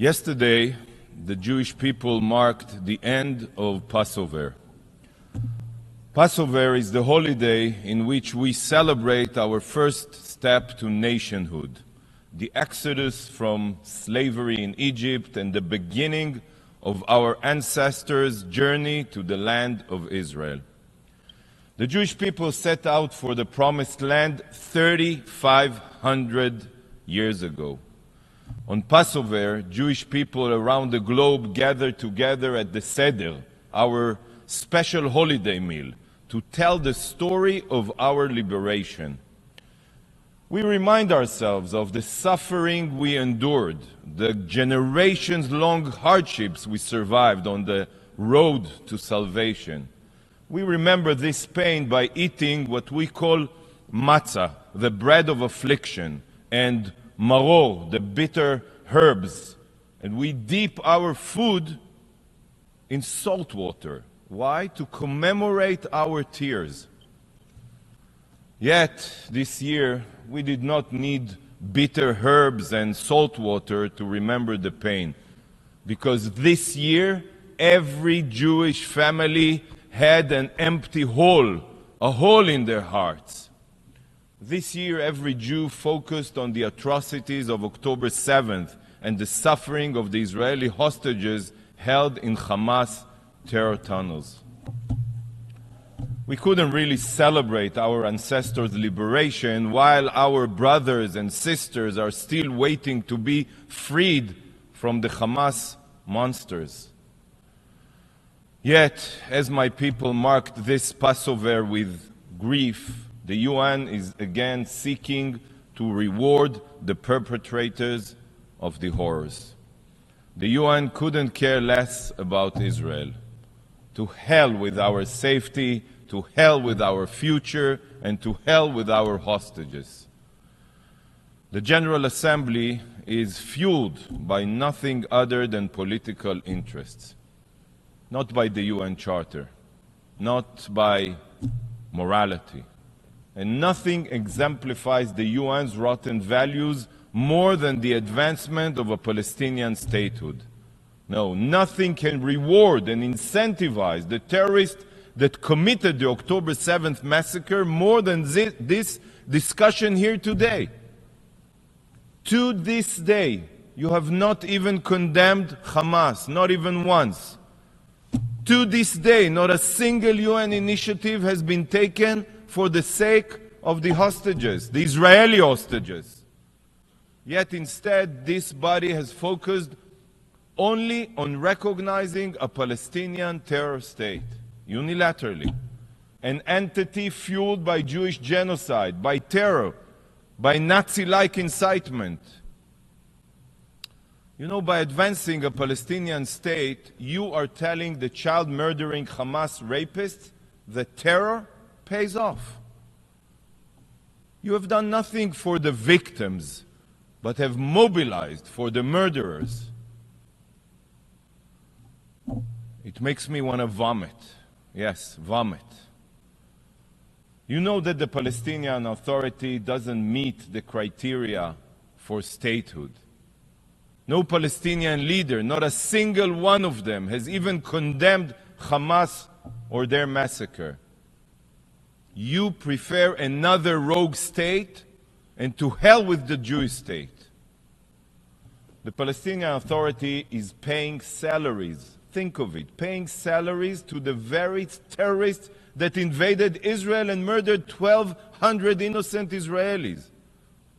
Yesterday, the Jewish people marked the end of Passover. Passover is the holiday in which we celebrate our first step to nationhood, the exodus from slavery in Egypt and the beginning of our ancestors' journey to the land of Israel. The Jewish people set out for the Promised Land 3,500 years ago. On Passover, Jewish people around the globe gathered together at the Seder, our special holiday meal, to tell the story of our liberation. We remind ourselves of the suffering we endured, the generations-long hardships we survived on the road to salvation. We remember this pain by eating what we call matzah, the bread of affliction, and maror, the bitter herbs. And we dip our food in salt water. Why? To commemorate our tears. Yet, this year, we did not need bitter herbs and salt water to remember the pain. Because this year, every Jewish family had an empty hole, a hole in their hearts. This year, every Jew focused on the atrocities of October 7th and the suffering of the Israeli hostages held in Hamas terror tunnels. We couldn't really celebrate our ancestors' liberation while our brothers and sisters are still waiting to be freed from the Hamas monsters. Yet, as my people marked this Passover with grief, the UN is again seeking to reward the perpetrators of the horrors. The UN couldn't care less about Israel. To hell with our safety, to hell with our future, and to hell with our hostages. The General Assembly is fueled by nothing other than political interests. Not by the UN Charter, not by morality. And nothing exemplifies the UN's rotten values more than the advancement of a Palestinian statehood. No, nothing can reward and incentivize the terrorists that committed the October 7th massacre more than this discussion here today. To this day, you have not even condemned Hamas, not even once. To this day, not a single UN initiative has been taken for the sake of the hostages, the Israeli hostages. Yet instead, this body has focused only on recognizing a Palestinian terror state, unilaterally, an entity fueled by Jewish genocide, by terror, by Nazi-like incitement. You know, by advancing a Palestinian state, you are telling the child-murdering Hamas rapists that terror pays off. You have done nothing for the victims, but have mobilized for the murderers. It makes me want to vomit. Yes, vomit. You know that the Palestinian Authority doesn't meet the criteria for statehood. No Palestinian leader, not a single one of them, has even condemned Hamas or their massacre. You prefer another rogue state, and to hell with the Jewish state. The Palestinian Authority is paying salaries, think of it, paying salaries to the very terrorists that invaded Israel and murdered 1,200 innocent Israelis.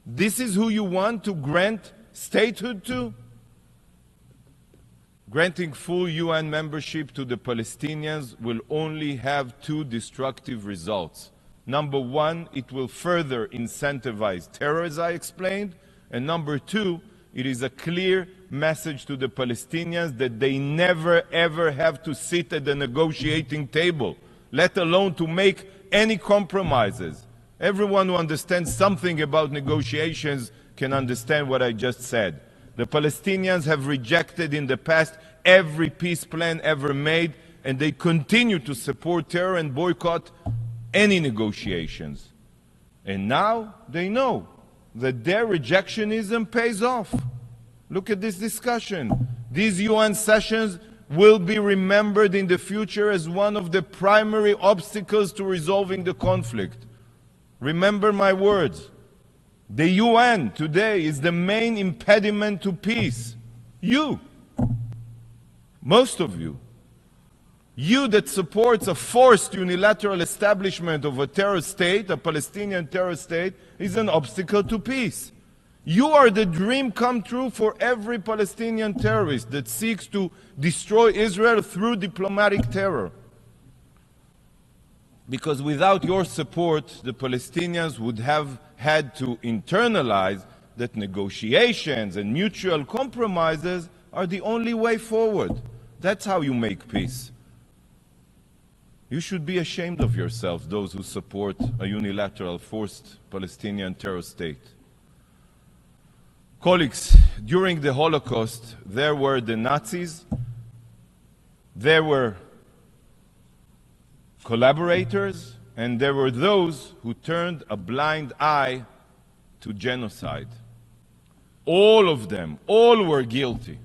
This is who you want to grant statehood to? Granting full UN membership to the Palestinians will only have two destructive results. Number one, it will further incentivize terror, as I explained. And number two, it is a clear message to the Palestinians that they never ever have to sit at the negotiating table, let alone to make any compromises. Everyone who understands something about negotiations can understand what I just said. The Palestinians have rejected in the past every peace plan ever made, and they continue to support terror and boycott any negotiations. And now they know that their rejectionism pays off. Look at this discussion. These UN sessions will be remembered in the future as one of the primary obstacles to resolving the conflict. Remember my words. The UN today is the main impediment to peace. You, most of you, you that supports a forced unilateral establishment of a terrorist state, a Palestinian terrorist state, is an obstacle to peace. You are the dream come true for every Palestinian terrorist that seeks to destroy Israel through diplomatic terror. Because without your support, the Palestinians would have had to internalize that negotiations and mutual compromises are the only way forward. That's how you make peace. You should be ashamed of yourselves, those who support a unilateral, forced Palestinian terrorist state. Colleagues, during the Holocaust, there were the Nazis, there were collaborators, and there were those who turned a blind eye to genocide. All of them, all were guilty.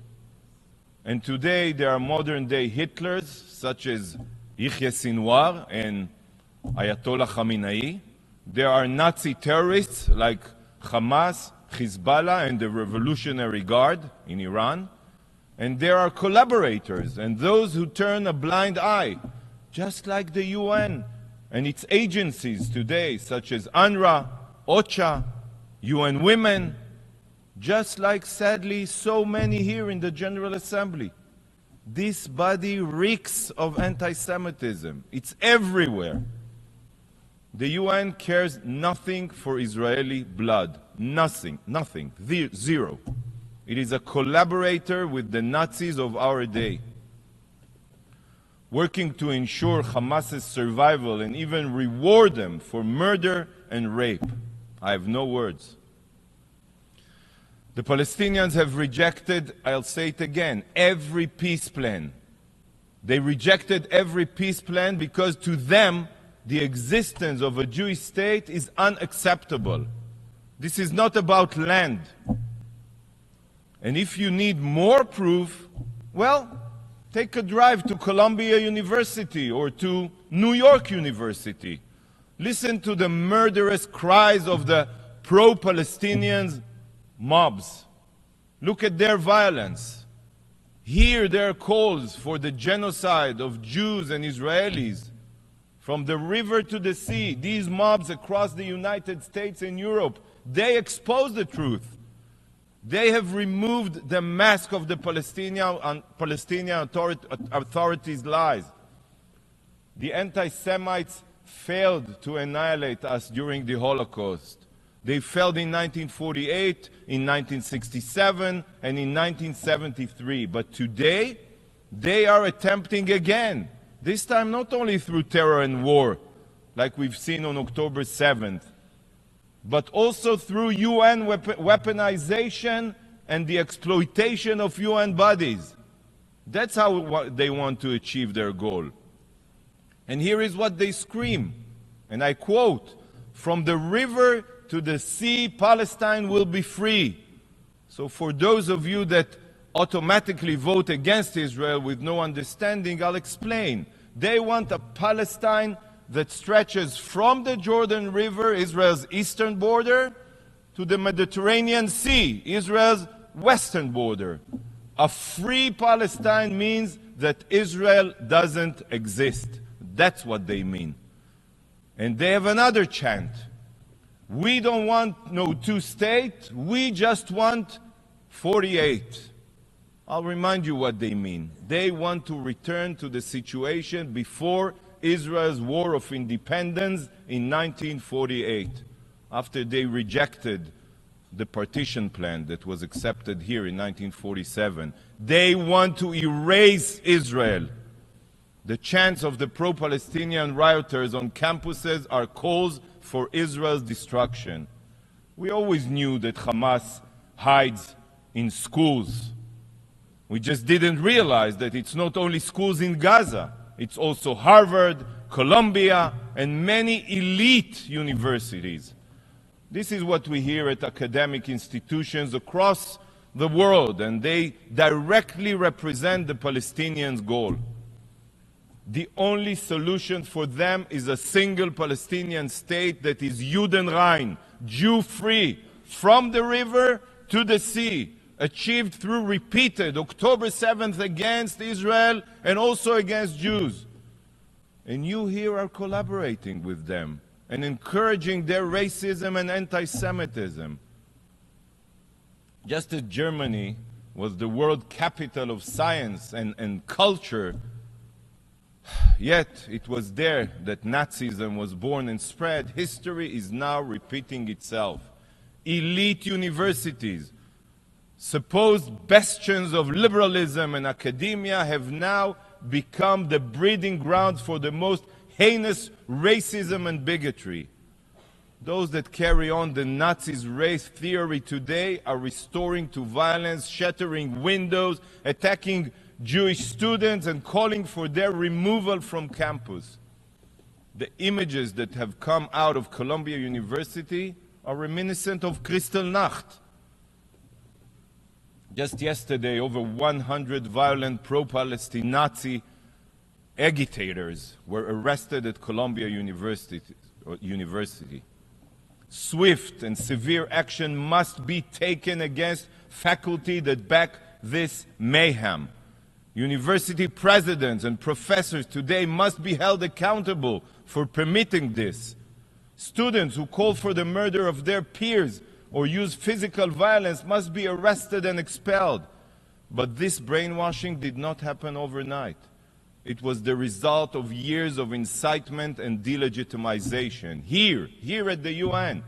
And today there are modern-day Hitlers, such as Yahya Sinwar and Ayatollah Khamenei. There are Nazi terrorists like Hamas, Hezbollah, and the Revolutionary Guard in Iran. And there are collaborators and those who turn a blind eye, just like the UN and its agencies today, such as UNRWA, OCHA, UN Women, just like, sadly, so many here in the General Assembly. This body reeks of anti-Semitism. It's everywhere. The UN cares nothing for Israeli blood. Nothing. Zero. It is a collaborator with the Nazis of our day, working to ensure Hamas's survival and even reward them for murder and rape. I have no words. The Palestinians have rejected, I'll say it again, every peace plan. They rejected every peace plan because to them, the existence of a Jewish state is unacceptable. This is not about land. And if you need more proof, well, take a drive to Columbia University or to New York University. Listen to the murderous cries of the pro-Palestinians mobs. Look at their violence. Hear their calls for the genocide of Jews and Israelis. From the river to the sea, these mobs across the United States and Europe, they expose the truth. They have removed the mask of the Palestinian authorities' lies. The anti-Semites failed to annihilate us during the Holocaust. They failed in 1948, in 1967, and in 1973. But today, they are attempting again. This time not only through terror and war, like we've seen on October 7th, but also through UN weaponization and the exploitation of UN bodies. That's how they want to achieve their goal. And here is what they scream, and I quote, "From the river to the sea, Palestine will be free." So for those of you that automatically vote against Israel with no understanding, I'll explain. They want a Palestine that stretches from the Jordan River, Israel's eastern border, to the Mediterranean Sea, Israel's western border. A free Palestine means that Israel doesn't exist. That's what they mean. And they have another chant. We don't want no two-state, we just want 48. I'll remind you what they mean. They want to return to the situation before Israel's war of independence in 1948, after they rejected the partition plan that was accepted here in 1947. They want to erase Israel. The chants of the pro-Palestinian rioters on campuses are calls for Israel's destruction. We always knew that Hamas hides in schools. We just didn't realize that it's not only schools in Gaza, it's also Harvard, Columbia, and many elite universities. This is what we hear at academic institutions across the world, and they directly represent the Palestinians' goal. The only solution for them is a single Palestinian state that is Judenrein, Jew-free, from the river to the sea, achieved through repeated October 7th against Israel and also against Jews. And you here are collaborating with them and encouraging their racism and anti-Semitism. Just as Germany was the world capital of science and culture, yet it was there that Nazism was born and spread, history is now repeating itself. Elite universities, supposed bastions of liberalism and academia, have now become the breeding grounds for the most heinous racism and bigotry. Those that carry on the Nazis' race theory today are restoring to violence, shattering windows, attacking Jewish students, and calling for their removal from campus. The images that have come out of Columbia University are reminiscent of Kristallnacht. Just yesterday, over 100 violent pro-Palestine Nazi agitators were arrested at Columbia University. Swift and severe action must be taken against faculty that back this mayhem. University presidents and professors today must be held accountable for permitting this. Students who call for the murder of their peers or use physical violence must be arrested and expelled. But this brainwashing did not happen overnight. It was the result of years of incitement and delegitimization here at the UN.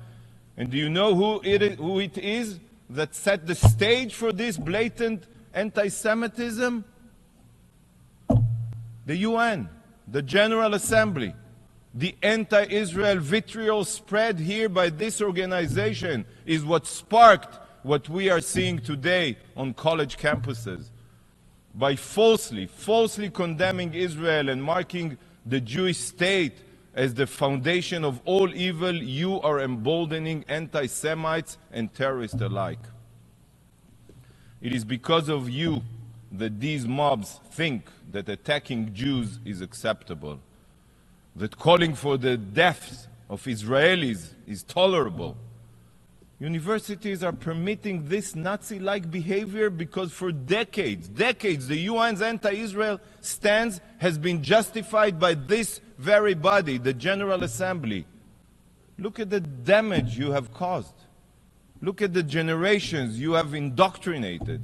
And do you know who it is that set the stage for this blatant anti-Semitism? The UN, the General Assembly. The anti-Israel vitriol spread here by this organization is what sparked what we are seeing today on college campuses. By falsely condemning Israel and marking the Jewish state as the foundation of all evil, you are emboldening anti-Semites and terrorists alike. It is because of you that these mobs think that attacking Jews is acceptable, that calling for the deaths of Israelis is tolerable. Universities are permitting this Nazi-like behavior because for decades, the UN's anti-Israel stance has been justified by this very body, the General Assembly. Look at the damage you have caused. Look at the generations you have indoctrinated.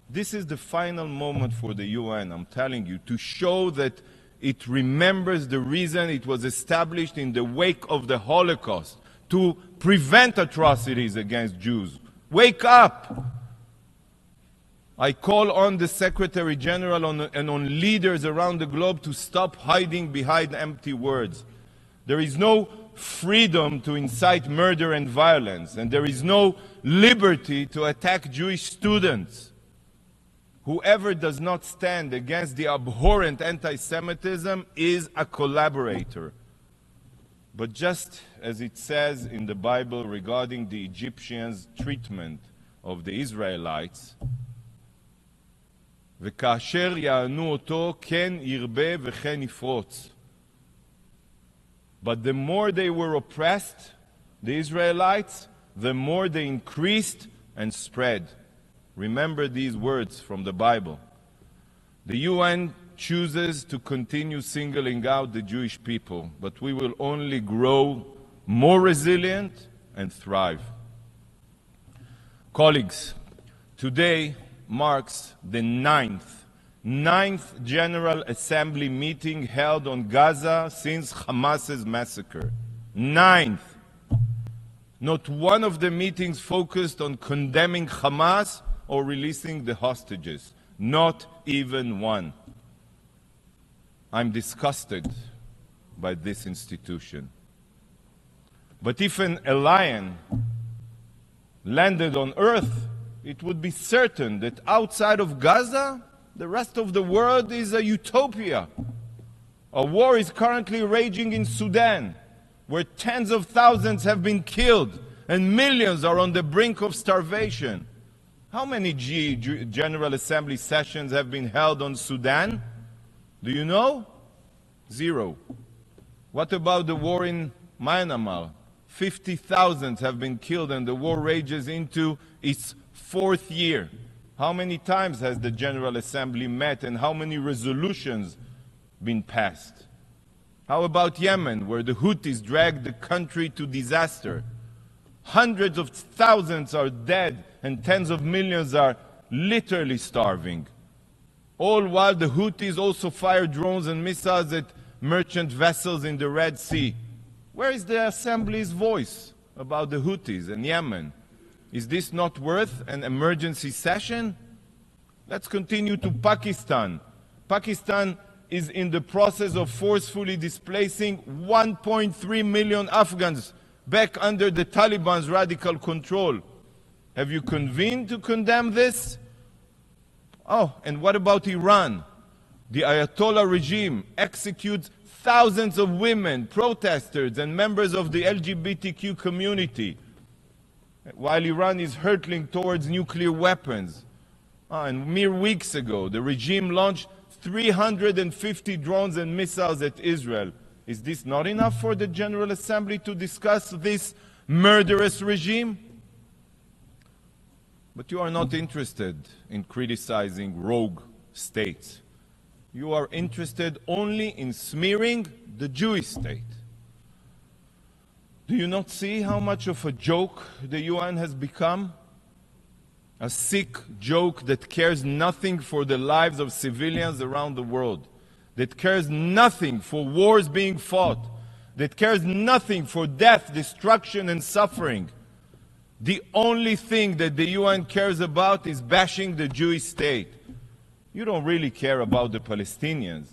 This is the final moment for the UN, I'm telling you, to show that it remembers the reason it was established in the wake of the Holocaust, to prevent atrocities against Jews. Wake up! I call on the Secretary General and on leaders around the globe to stop hiding behind empty words. There is no freedom to incite murder and violence, and there is no liberty to attack Jewish students. Whoever does not stand against the abhorrent anti-Semitism is a collaborator. But just as it says in the Bible regarding the Egyptians' treatment of the Israelites, וכאשר יענו אותו, כן ירבה וכן יפרוץ. But the more they were oppressed, the Israelites, the more they increased and spread. Remember these words from the Bible. The UN chooses to continue singling out the Jewish people, but we will only grow more resilient and thrive. Colleagues, today marks the ninth General Assembly meeting held on Gaza since Hamas's massacre. Ninth. Not one of the meetings focused on condemning Hamas or releasing the hostages. Not even one. I'm disgusted by this institution. But if a lion landed on Earth, it would be certain that outside of Gaza, the rest of the world is a utopia. A war is currently raging in Sudan, where tens of thousands have been killed and millions are on the brink of starvation. How many General Assembly sessions have been held on Sudan? Do you know? 0. What about the war in Myanmar? 50,000 have been killed and the war rages into its 4th year. How many times has the General Assembly met and how many resolutions been passed? How about Yemen, where the Houthis dragged the country to disaster? Hundreds of thousands are dead and tens of millions are literally starving. All while the Houthis also fire drones and missiles at merchant vessels in the Red Sea. Where is the Assembly's voice about the Houthis and Yemen? Is this not worth an emergency session? Let's continue to Pakistan. Pakistan is in the process of forcefully displacing 1.3 million Afghans back under the Taliban's radical control. Have you convened to condemn this? Oh, and what about Iran? The Ayatollah regime executes thousands of women, protesters, and members of the LGBTQ community, while Iran is hurtling towards nuclear weapons. And mere weeks ago, the regime launched 350 drones and missiles at Israel. Is this not enough for the General Assembly to discuss this murderous regime? But you are not interested in criticizing rogue states. You are interested only in smearing the Jewish state. Do you not see how much of a joke the UN has become? A sick joke that cares nothing for the lives of civilians around the world, that cares nothing for wars being fought, that cares nothing for death, destruction, and suffering. The only thing that the UN cares about is bashing the Jewish state. You don't really care about the Palestinians.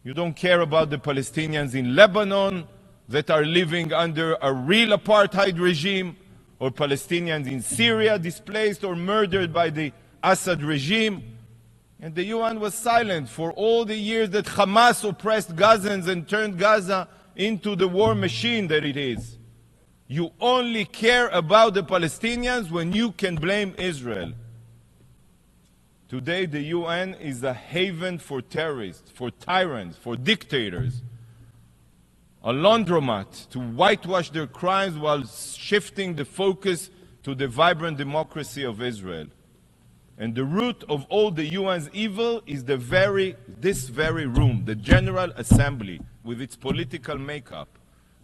You don't care about the Palestinians in Lebanon that are living under a real apartheid regime, or Palestinians in Syria displaced or murdered by the Assad regime. And the UN was silent for all the years that Hamas oppressed Gazans and turned Gaza into the war machine that it is. You only care about the Palestinians when you can blame Israel. Today, the UN is a haven for terrorists, for tyrants, for dictators. A laundromat to whitewash their crimes while shifting the focus to the vibrant democracy of Israel. And the root of all the UN's evil is this very room, the General Assembly, with its political makeup.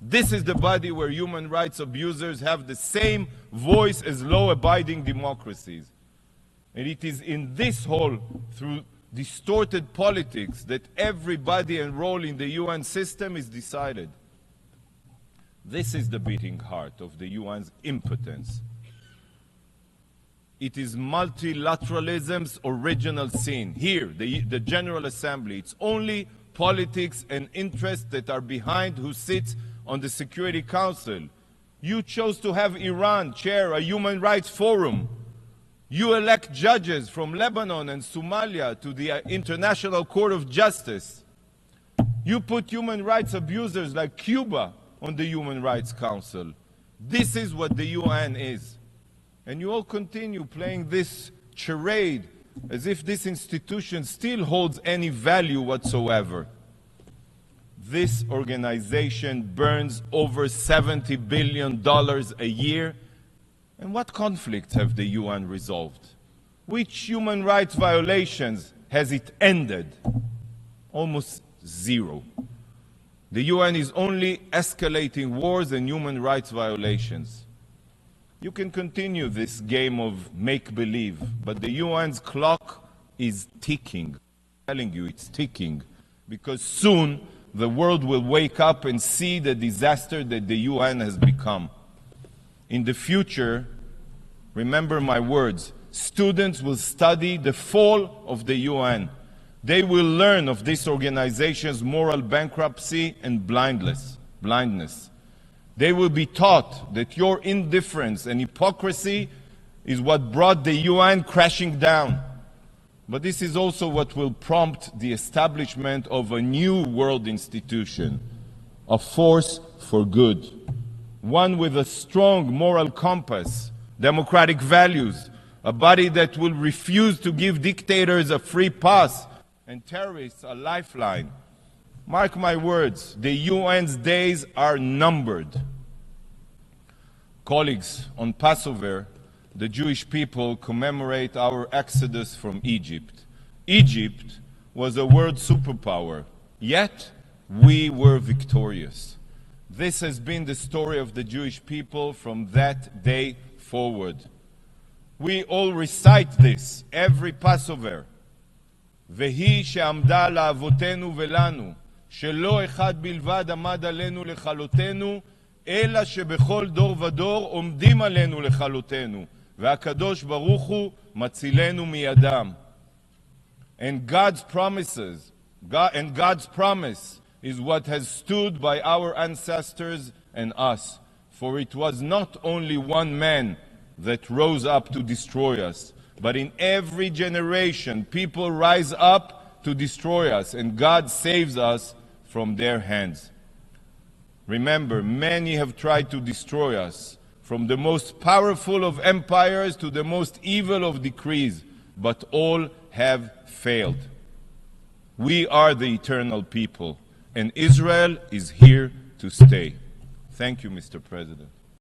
This is the body where human rights abusers have the same voice as law-abiding democracies. And it is in this hall, through distorted politics, that everybody enrolled in the UN system is decided. This is the beating heart of the UN's impotence. It is multilateralism's original sin. Here, the General Assembly, it's only politics and interests that are behind who sits on the Security Council. You chose to have Iran chair a human rights forum. You elect judges from Lebanon and Somalia to the International Court of Justice. You put human rights abusers like Cuba on the Human Rights Council. This is what the UN is. And you all continue playing this charade as if this institution still holds any value whatsoever. This organization burns over $70 billion a year. And what conflicts have the UN resolved? Which human rights violations has it ended? Almost zero. The UN is only escalating wars and human rights violations. You can continue this game of make-believe, but the UN's clock is ticking. I'm telling you, it's ticking, because soon the world will wake up and see the disaster that the UN has become. In the future, remember my words, students will study the fall of the UN. They will learn of this organization's moral bankruptcy and blindness. They will be taught that your indifference and hypocrisy is what brought the UN crashing down. But this is also what will prompt the establishment of a new world institution, a force for good, one with a strong moral compass, democratic values, a body that will refuse to give dictators a free pass and terrorists a lifeline. Mark my words, the UN's days are numbered. Colleagues, on Passover, the Jewish people commemorate our exodus from Egypt. Egypt was a world superpower, yet we were victorious. This has been the story of the Jewish people from that day forward. We all recite this every Passover. והיא שעמדה לאבותינו ולנו, שלא אחד בלבד עמד עלינו לכלותנו, אלא שבכל דור ודור עומדים עלינו לכלותנו, והקדוש ברוך הוא מצילנו מידם. And God's promise is what has stood by our ancestors and us. For it was not only one man that rose up to destroy us, but in every generation people rise up to destroy us, and God saves us from their hands. Remember, many have tried to destroy us, from the most powerful of empires to the most evil of decrees, but all have failed. We are the eternal people, and Israel is here to stay. Thank you, Mr. President.